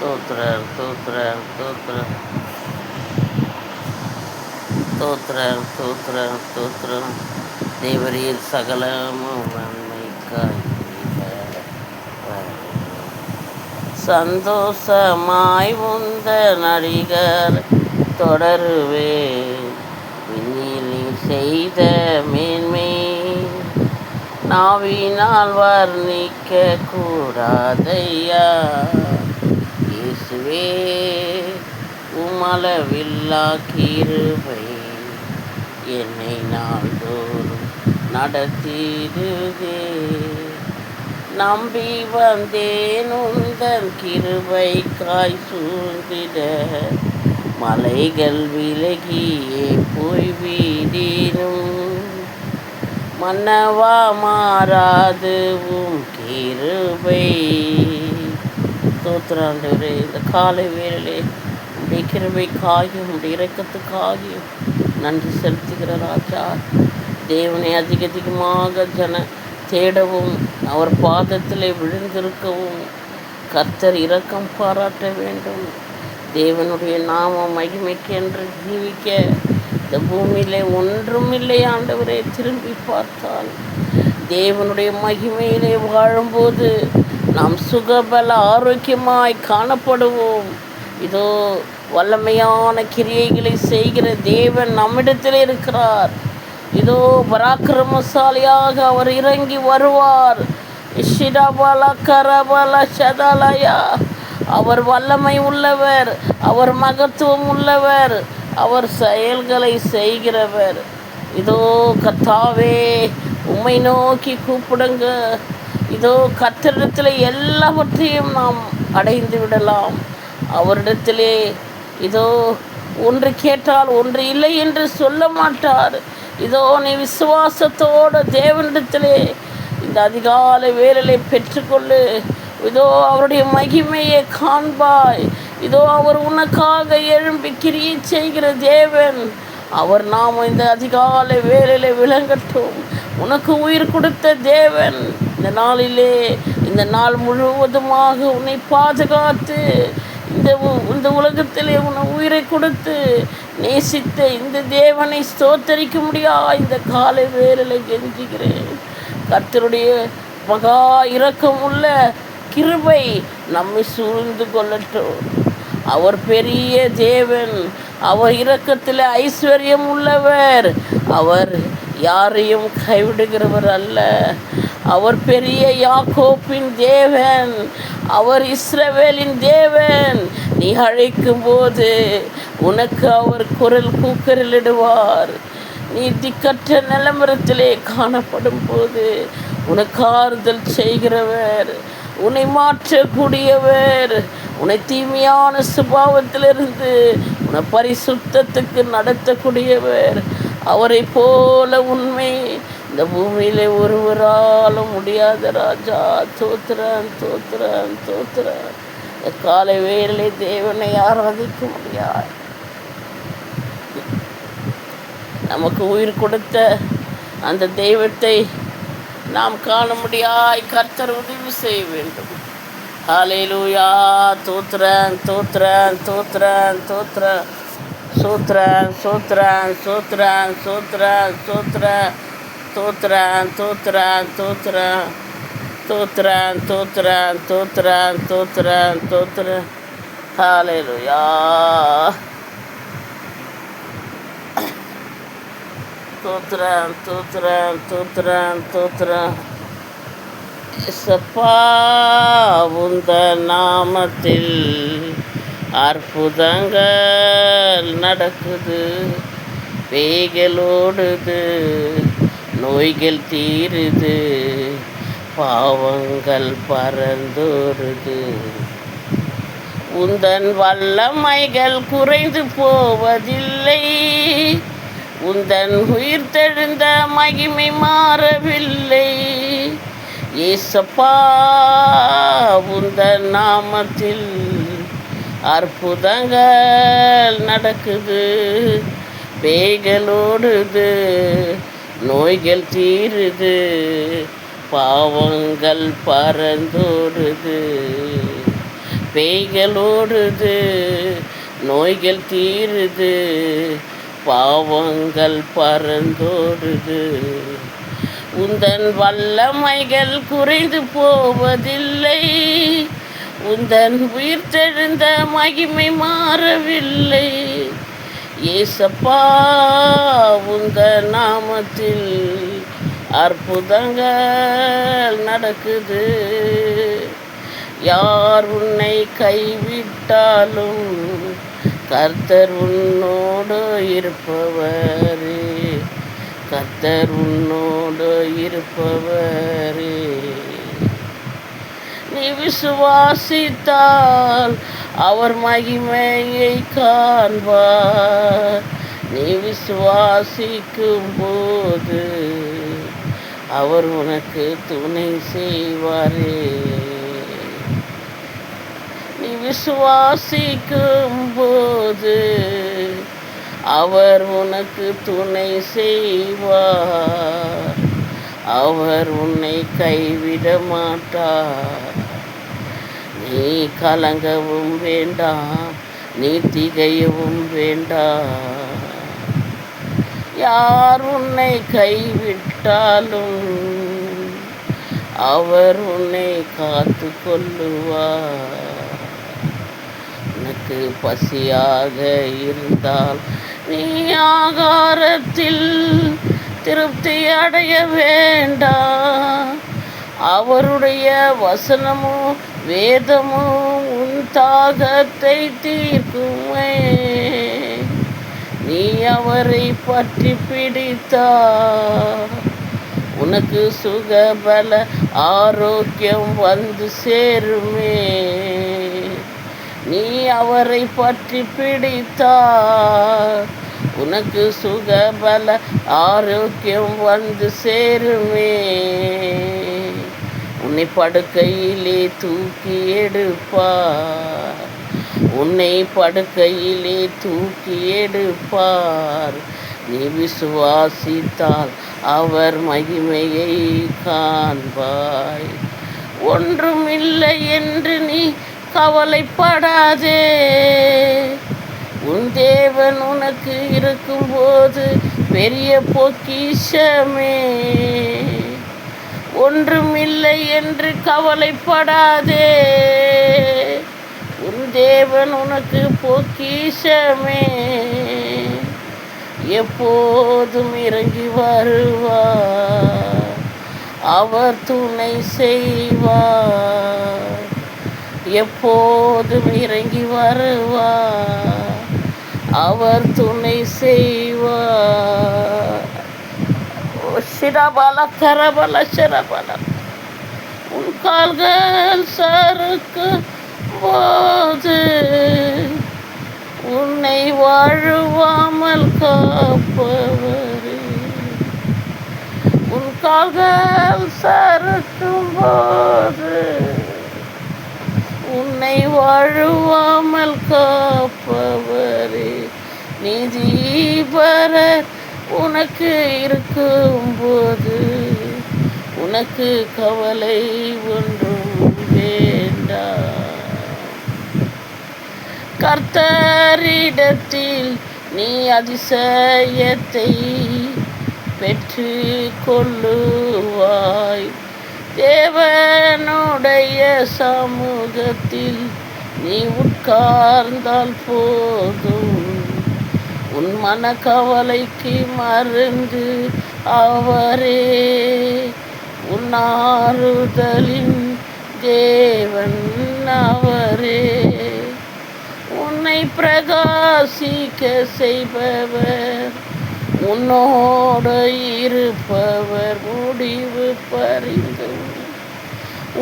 தோத்துறேன் தோத்துறேன் தோத்துறேன் தோத்துறேன் தோத்துறேன் தோத்துறேன் தேவரீர் சகலமும் நன்மைக்காய் சந்தோஷமாய் உந்த நடிகர் தொடருவே விண்ணில் நீ செய்த மேன்மை நாவினால் வர்ணிக்க கூடாதையா இயேசுவே உமளவில்லா கிருபை என்னை நாள்தோறும் நடத்திடுதே நம்பி வந்தேன் உந்தன் கிருபை காய் சூழ்ந்திட மலைகள் விலகியே போய்விடினும் மன்னவா மாறாது உம் கிருபை. தோத்திராண்டவரே, இந்த காலை வேளையிலே உடைய கிருபைக்காகியும் உடைய இரக்கத்துக்காகியும் நன்றி செலுத்துகிற ராஜா. தேவனை அதிகமாக தேடவும் அவர் பாதத்திலே விழுந்திருக்கவும் கர்த்தர் இரக்கம் பாராட்ட வேண்டும். தேவனுடைய நாம மகிமைக்கு என்று ஜீவிக்க இந்த பூமியிலே ஒன்றுமில்லை ஆண்டவரே. திரும்பி பார்த்தால் தேவனுடைய மகிமையிலே வாழும்போது நாம் சுகபல ஆரோக்கியமாய் காணப்படுவோம். இதோ வல்லமையான கிரியைகளை செய்கிற தேவன் நம்மிடத்தில் இருக்கிறார். இதோ பராக்கிரமசாலியாக அவர் இறங்கி வருவார். ஷிடபல கரபல சதலயா. அவர் வல்லமை உள்ளவர், அவர் மகத்துவம் உள்ளவர், அவர் செயல்களை செய்கிறவர். இதோ கர்த்தாவே, உம்மை நோக்கி கூப்பிடுங்க. இதோ கர்த்தரிடத்தில் எல்லாவற்றையும் நாம் அடைந்து விடலாம். அவரிடத்திலே இதோ ஒன்று கேட்டால் ஒன்று இல்லை என்று சொல்ல மாட்டார். இதோ நீ விசுவாசத்தோடு தேவனிடத்திலே இந்த அதிகாலை வேலையை பெற்றுக்கொள்ளு. இதோ அவருடைய மகிமையை காண்பாய். இதோ அவர் உனக்காக எழும்பி கிரியை செய்கிற தேவன். அவர் நாம் இந்த அதிகாலை வேலையில் விளங்கட்டும். உனக்கு உயிர் கொடுத்த தேவன் இந்த நாளிலே இந்த நாள் முழுவதுமாக உன்னை பாதுகாத்து இந்த உலகத்திலே உன்னை உயிரை கொடுத்து நேசித்த இந்த தேவனை ஸ்தோத்தரிக்க முடியாது. இந்த காலை வேளையில் கெஞ்சுகிறேன். கர்த்தருடைய மகா இரக்கமுள்ள கிருபை நம்மை சூழ்ந்து கொள்ளட்டும். அவர் பெரிய தேவன், அவர் இரக்கத்தில் ஐஸ்வர்யம் உள்ளவர், அவர் யாரையும் கைவிடுகிறவர் அல்ல. அவர் பெரிய யாக்கோப்பின் தேவன், அவர் இஸ்ரவேலின் தேவன். நீ அழைக்கும் போது உனக்கு அவர் குரல் கூக்கரிலிடுவார். நீ திக்கற்ற நிலமரத்திலே காணப்படும் போது உனக்கு ஆறுதல் செய்கிறவர், உன்னை மாற்றக்கூடியவர், உன்னை தீமையான சுபாவத்திலிருந்து உன்னை பரிசுத்தத்துக்கு நடத்தக்கூடியவர். அவரை போல உண்மை இந்த பூமியிலே ஒருவராலும் முடியாத ராஜா. தோத்துறேன் தோத்துறேன் தோத்துறேன். இந்த காலை வேளையிலே தேவனை ஆராதிக்க முடியாது. நமக்கு உயிர் கொடுத்த அந்த தெய்வத்தை நாம் காண முடியாய். கர்த்தர் உதவி செய்ய வேண்டும். ஹல்லேலூயா. தோத்துறேன் தோத்துறேன் தோத்துறேன் தோத்துறேன் சோத்ரன் சோத்ரன் சோத்ரன் சோத்ரன் சோத்ரன் தோத்துறேன் தோத்துறேன் தோத்துறேன் தோத்துறேன் தோத்துறேன் தோத்துறேன் தோத்துறேன் தோத்துறேன். ஹல்லேலூயா. தோத்துறேன் தோத்துறேன் தோத்துறேன் தோத்துறேன். இயேசப்பா உந்தன் நாமத்தில் அற்புதங்கள் நடக்குது, பேய்கள் ஓடுது, நோய்கள் தீருது, பாவங்கள் பறந்தோடுது. உந்தன் வல்லமைகள் குறைந்து போவதில்லை, உந்தன் உயிர்த்தெழுந்த மகிமை மாறவில்லை. இயேசப்பா உந்தன் நாமத்தில் அற்புதங்கள் நடக்குது, பேய்கள் ஓடுது, நோய்கள் தீருது, பாவங்கள் பறந்தோடுது. பேய்கள் ஓடுது, நோய்கள் தீருது, பாவங்கள் பறந்தோடுது. உந்தன் வல்லமைகள் குறைந்து போவதில்லை, உந்தன் உயிர்த்தெழுந்த மகிமை மாறவில்லை. ஏசப்பா, உந்தன் நாமத்தில் அற்புதங்கள் நடக்குது. யார் உன்னை கைவிட்டாலும் கர்த்தர் உன்னோடு இருப்பவரே, கர்த்தர் உன்னோடு இருப்பவரே. நீ விசுவாசித்தால் அவர் மகிமையை காண்பார். நீ விசுவாசிக்கும் போது அவர் உனக்கு துணை செய்வாரே. நீ விசுவாசிக்கும் போது அவர் உனக்கு துணை செய்வார். அவர் உன்னை கைவிட மாட்டார். நீ கலங்கவும் வேண்டாம், நீ திகையவும் வேண்டாம். யார் உன்னை கைவிட்டாலும் அவர் உன்னை காத்து கொள்ளுவார். உனக்கு பசியாக இருந்தால் நீ ஆகாரத்தில் திருப்தி அடைய வேண்டாம். அவருடைய வசனமும் வேதமும் உன் தாகத்தை தீர்க்குமே. நீ அவரை பற்றி பிடித்தால் உனக்கு சுகபல ஆரோக்கியம் வந்து சேருமே. நீ அவரை பற்றி பிடித்தால் உனக்கு சுகபல ஆரோக்கியம் வந்து சேருமே. உன்னை படுக்கையிலே தூக்கி எடுப்பார், உன்னை படுக்கையிலே தூக்கி எடுப்பார். நீ விசுவாசித்தால் அவர் மகிமையை காண்பாய். ஒன்றுமில்லை என்று நீ கவலைப்படாதே. உன் தேவன் உனக்கு இருக்கும்போது பெரிய பொக்கிஷமே. ஒன்றுமில்லை என்று கவலைப்படாதே. உன் தேவன் உனக்கு பொக்கிஷமே. எப்போதும் இறங்கி வருவார், அவர் துணை செய்வார். எப்போதும் இறங்கி வருவார், அவர் துணை செய்வார். சிரபல கரபல சிரபல. உன் கால்கள் சறுக்கும் போது உன்னை வாழுவாமல் காப்பவரே. உன் கால்கள் சறுக்கும் போது உன்னை வாழுவாமல் காப்பவரே. நீதிபரர் உனக்கு இருக்கும்போது உனக்கு கவலை ஒன்றும் வேண்டாம். கர்த்தரிடத்தில் நீ அதிசயத்தை பெற்று கொள்ளுவாய். தேவனுடைய சமூகத்தில் நீ உட்கார்ந்தால் போதும். உன் மனக்கவலைக்கு மருந்து அவரே. உன் ஆறுதலின் தேவன் அவரே. உன்னை பிரகாசிக்க செய்பவர், உன்னோடு இருப்பவர் முடிவு பரிந்தும்.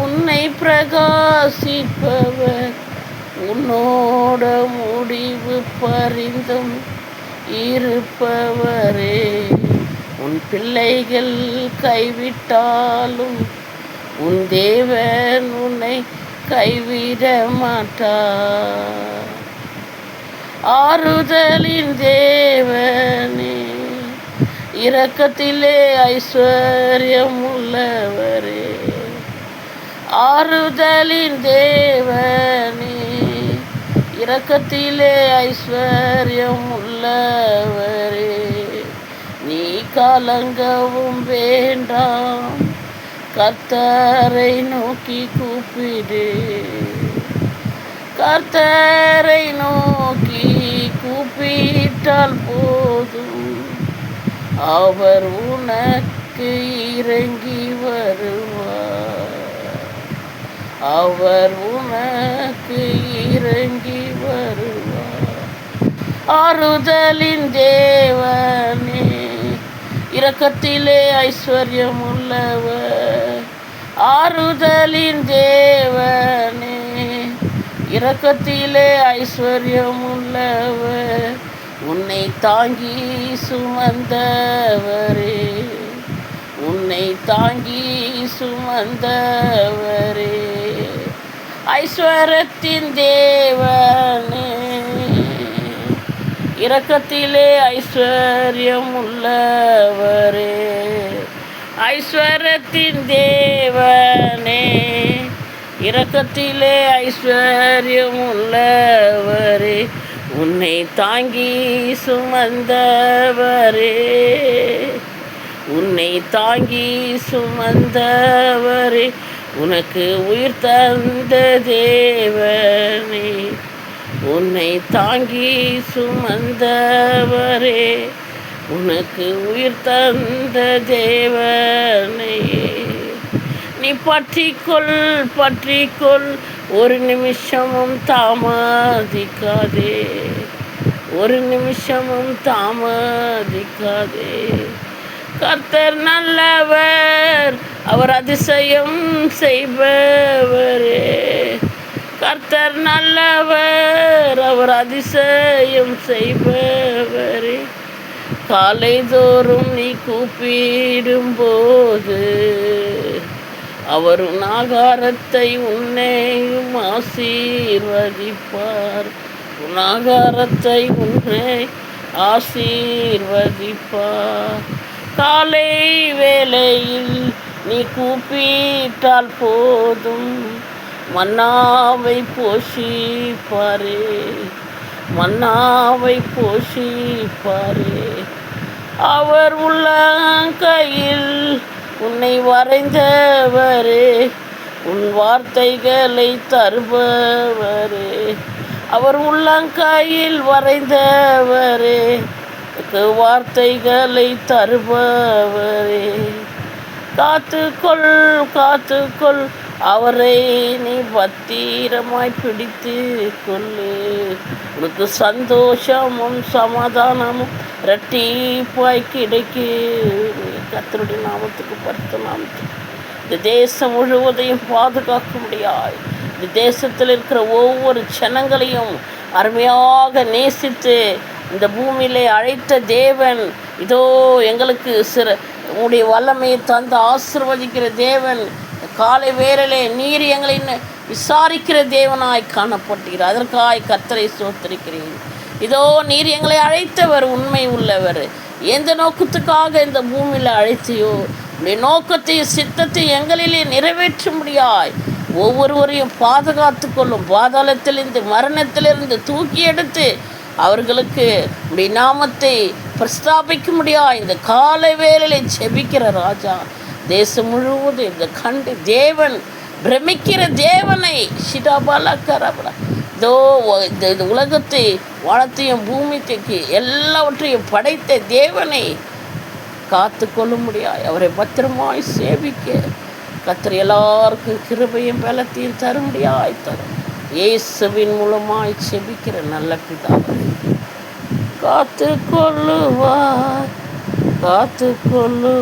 உன்னை பிரகாசிப்பவர், உன்னோட முடிவு பரிந்தும் இருப்பவரே. உன் பிள்ளைகள் கைவிட்டாலும் உன் தேவன் உன்னை கைவிட மாட்டார். ஆறுதலின் தேவனே, இரக்கத்திலே ஐஸ்வர்யம் உள்ளவரே. ஆறுதலின் தேவனே, இரக்கத்திலே ஐஸ்வர்யம் உள்ளவரே, நீ கலங்கவும் வேண்டாம், கர்த்தரை நோக்கி கூப்பிடு. கர்த்தரை நோக்கி கூப்பிட்டால் போதும், அவர் உனக்கு இறங்கி வருவார். அவர் உனக்கு இறங்கி வருவார். ஆறுதலின் தேவனே, இரக்கத்திலே ஐஸ்வர்யம் உள்ளவர். ஆறுதலின் தேவனே, இரக்கத்திலே ஐஸ்வர்யம் உள்ளவர். உன்னை தாங்கி சுமந்தவரே, உன்னை தாங்கி சுமந்தவரே, ஐஸ்வரத்தின் தேவனே, இரக்கத்திலே ஐஸ்வர்யம் உள்ளவரே. ஐஸ்வரத்தின் தேவனே, இரக்கத்திலே ஐஸ்வர்யம் உள்ளவரே, உன்னை தாங்கி சுமந்தவரே, உன்னை தாங்கி சுமந்தவரே, உனக்கு உயிர் தந்த தேவனே, உன்னை தாங்கி சுமந்தவரே, உனக்கு உயிர் தந்த தேவனே. நீ பற்றிக்கொள் பற்றிக்கொள், ஒரு நிமிஷமும் தாமதிக்காதே, ஒரு நிமிஷமும் தாமதிக்காதே. கர்த்தர் நல்லவர், அவர் அதிசயம் செய்பவரே. கர்த்தர் நல்லவர், அவர் அதிசயம் செய்பவரே. காலைதோறும் நீ கூப்பிடும்போது அவர் உன் ஆகாரத்தை உன்னையும் ஆசீர்வதிப்பார். உன் ஆகாரத்தை உன்னை ஆசீர்வதிப்பார். காலை வேளையில் நீ கூப்பிட்டால் போதும், மன்னாவை போஷிப்பாரே, மன்னாவை போஷிப்பாரே. அவர் உள்ளங்கையில் உன்னை வரைந்தவரே, உன் வார்த்தைகளை தருபவரே. அவர் உள்ளங்கையில் வரைந்தவரே, வார்த்தைகளை தருபவரே. காத்துக்கொள் காத்துக்கொள், அவரை நீ பத்திரமாய் பிடித்து கொள்ளு. உனக்கு சந்தோஷமும் சமாதானமும் இரட்டிப்பாய் கிடைக்கும். கர்த்தருடைய நாமத்துக்கு பரிசுத்த நாமத்துக்கு இந்த தேசம் முழுவதையும் பாதுகாக்க முடியாது. இந்த தேசத்தில் இருக்கிற ஒவ்வொரு ஜனங்களையும் அருமையாக நேசித்து இந்த பூமியிலே அழைத்த தேவன், இதோ எங்களுக்கு உங்களுடைய வல்லமையை தந்து ஆசீர்வதிக்கிற தேவன். காலை வேளையிலே நீர் எங்களை விசாரிக்கிற தேவனாய் காணப்பட்டீர். அதற்காய் கர்த்தரை ஸ்தோத்திரிக்கிறேன். இதோ நீர் எங்களை அழைத்தவர், உண்மை உள்ளவர். எந்த நோக்கத்துக்காக இந்த பூமியில் அழைத்தியோ உடைய நோக்கத்தையும் சித்தத்தை எங்களிலே நிறைவேற்ற முடியாய் ஒவ்வொருவரையும் பாதுகாத்து கொள்ளும். பாதாளத்திலிருந்து மரணத்திலிருந்து தூக்கி எடுத்து அவர்களுக்கு உடைய நாமத்தை பிரஸ்தாபிக்க முடியாது. இந்த காலை வேளையிலே செபிக்கிற ராஜா, தேசம் முழுவதும் இந்த கண்டு தேவன் பிரமிக்கிற தேவனை ஷிடாபாலக்கரபலா, இதோ இந்த உலகத்தை வானத்தையும் பூமிக்கு எல்லாவற்றையும் படைத்த தேவனை காத்து கொள்ள முடியாது. அவரை பத்திரமாய் சேவிக்க கர்த்தர் எல்லாருக்கும் கிருபையும் பலத்தையும் தர முடியாய் தரும். இயேசுவின் மூலமாய் செபிக்கிற நல்ல பிதாவே, காத்து கொள்ளுவார், காத்து கொள்ளு.